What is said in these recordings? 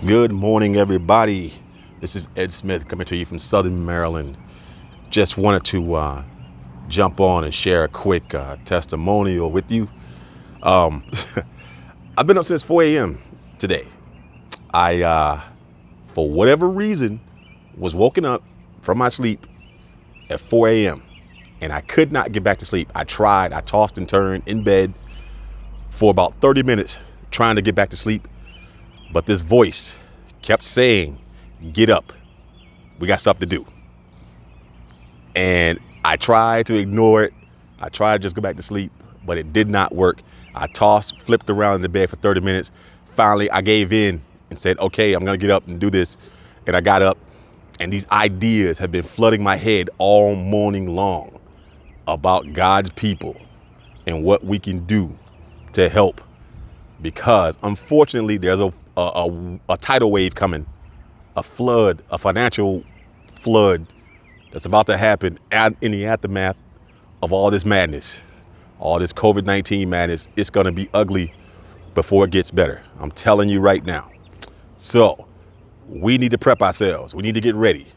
Good morning, everybody. This is Ed Smith coming to you from Southern Maryland. Just wanted to jump on and share a quick testimonial with you. I've been up since 4 a.m. today. I, for whatever reason, was woken up from my sleep at 4 a.m. and I could not get back to sleep. I tossed and turned in bed for about 30 minutes trying to get back to sleep. But this voice kept saying, get up. We got stuff to do. And I tried to ignore it. I tried to just go back to sleep, but it did not work. I tossed, flipped around in the bed for 30 minutes. Finally, I gave in and said, okay, I'm going to get up and do this. And I got up, and these ideas have been flooding my head all morning long about God's people and what we can do to help. Because unfortunately, there's a tidal wave coming, a financial flood that's about to happen in the aftermath of all this madness, all this COVID-19 madness. It's going to be ugly before it gets better. I'm telling you right now. So we need to prep ourselves. We need to get ready.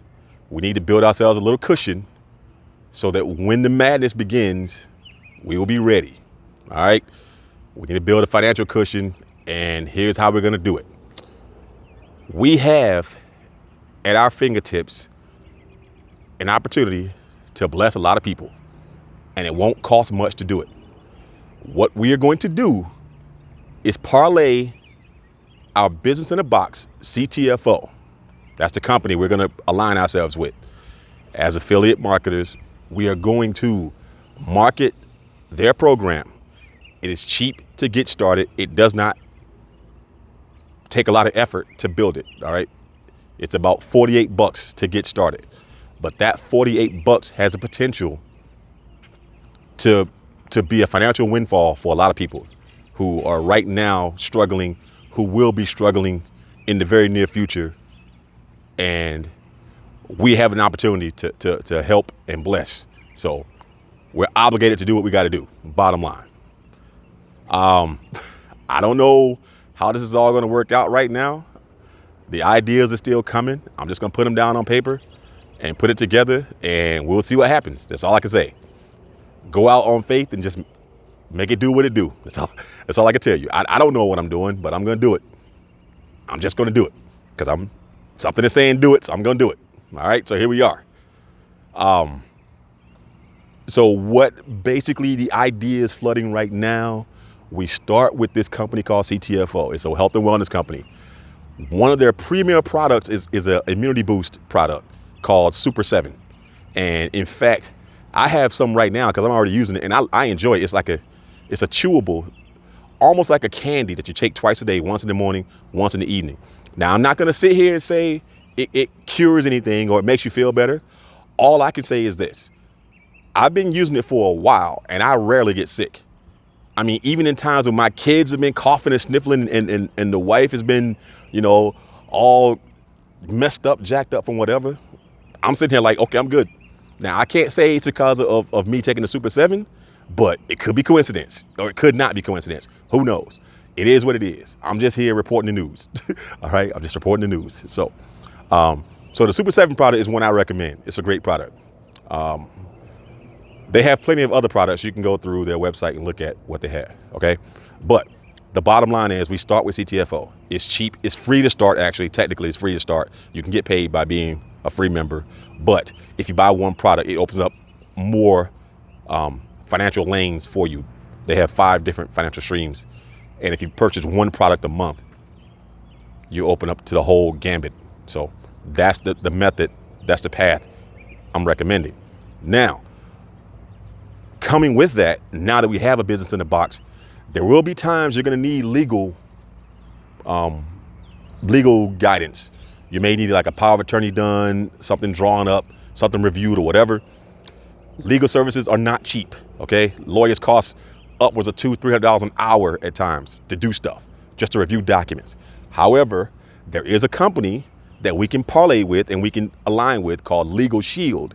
We need to build ourselves a little cushion so that when the madness begins, we will be ready. All right. We need to build a financial cushion, and here's how we're going to do it. We have at our fingertips an opportunity to bless a lot of people, and it won't cost much to do it. What we are going to do is parlay our business in a box, CTFO. That's the company we're going to align ourselves with. As affiliate marketers, we are going to market their program. It is cheap to get started. It does not take a lot of effort to build it. All right. It's about $48 to get started. But that $48 has a potential to be a financial windfall for a lot of people who are right now struggling, who will be struggling in the very near future. And we have an opportunity to help and bless. So we're obligated to do what we got to do. Bottom line. I don't know how this is all going to work out right now. The ideas are still coming. I'm just going to put them down on paper and put it together, and we'll see what happens. That's all I can say. Go out on faith and just make it do what it do. That's all I can tell you. I don't know what I'm doing, but I'm going to do it. I'm just going to do it because something is saying do it. So I'm going to do it. All right. So here we are. So what basically the idea is flooding right now. We start with this company called CTFO. It's a health and wellness company. One of their premier products is an immunity boost product called Super 7. And in fact, I have some right now because I'm already using it, and I enjoy it. It's a chewable, almost like a candy that you take twice a day, once in the morning, once in the evening. Now, I'm not going to sit here and say it cures anything or it makes you feel better. All I can say is this. I've been using it for a while, and I rarely get sick. I mean, even in times when my kids have been coughing and sniffling and the wife has been, all messed up, jacked up from whatever, I'm sitting here like, okay, I'm good. Now, I can't say it's because of me taking the Super 7, but it could be coincidence or it could not be coincidence. Who knows? It is what it is. I'm just here reporting the news. All right. I'm just reporting the news. So the Super 7 product is one I recommend. It's a great product. They have plenty of other products. You can go through their website and look at what they have. Okay. But the bottom line is we start with CTFO. It's cheap. It's free to start. Actually, technically, it's free to start. You can get paid by being a free member. But if you buy one product, it opens up more financial lanes for you. They have 5 different financial streams. And if you purchase one product a month, you open up to the whole gambit. So that's the method. That's the path I'm recommending. Now, coming with that, now that we have a business in the box, there will be times you're going to need legal guidance. You may need like a power of attorney done, something drawn up, something reviewed or whatever. Legal services are not cheap. Okay. Lawyers cost upwards of $200-$300 an hour at times to do stuff, just to review documents. However, there is a company that we can parlay with and we can align with called Legal Shield,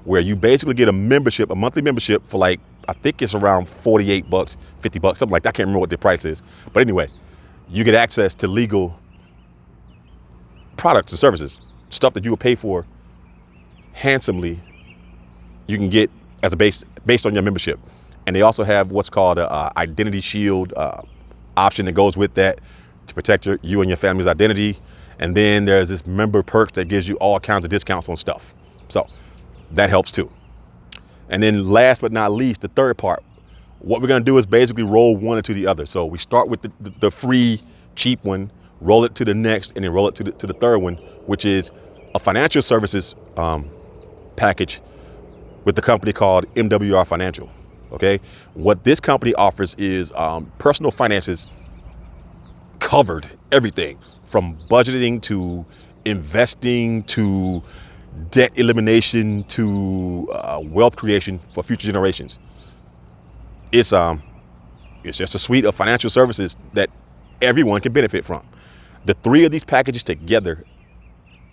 where you basically get a monthly membership for like, I think it's around $48, $50, something like that. I can't remember what the price is. But anyway, you get access to legal products and services, stuff that you will pay for handsomely, you can get as a based on your membership. And they also have what's called a identity shield option that goes with that to protect you and your family's identity. And then there's this member perks that gives you all kinds of discounts on stuff. So that helps too. And then last but not least, the third part, what we're going to do is basically roll one into the other. So we start with the free, cheap one, roll it to the next, and then roll it to the third one, which is a financial services package with the company called MWR Financial. Okay, what this company offers is personal finances covered, everything from budgeting to investing to debt elimination to wealth creation for future generations. It's just a suite of financial services that everyone can benefit from. The three of these packages together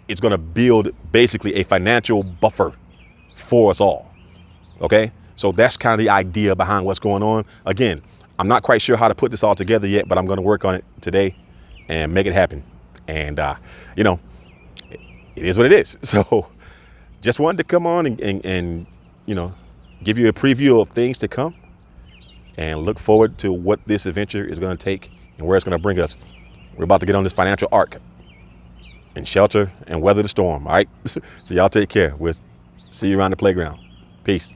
is going to build basically a financial buffer for us all. Okay, so that's kind of the idea behind what's going on. Again, I'm not quite sure how to put this all together yet, but I'm going to work on it today and make it happen. And you know, it is what it is. So just wanted to come on and you know, give you a preview of things to come and look forward to what this adventure is going to take and where it's going to bring us. We're about to get on this financial ark and shelter and weather the storm. All right. So y'all take care. We'll see you around the playground. Peace.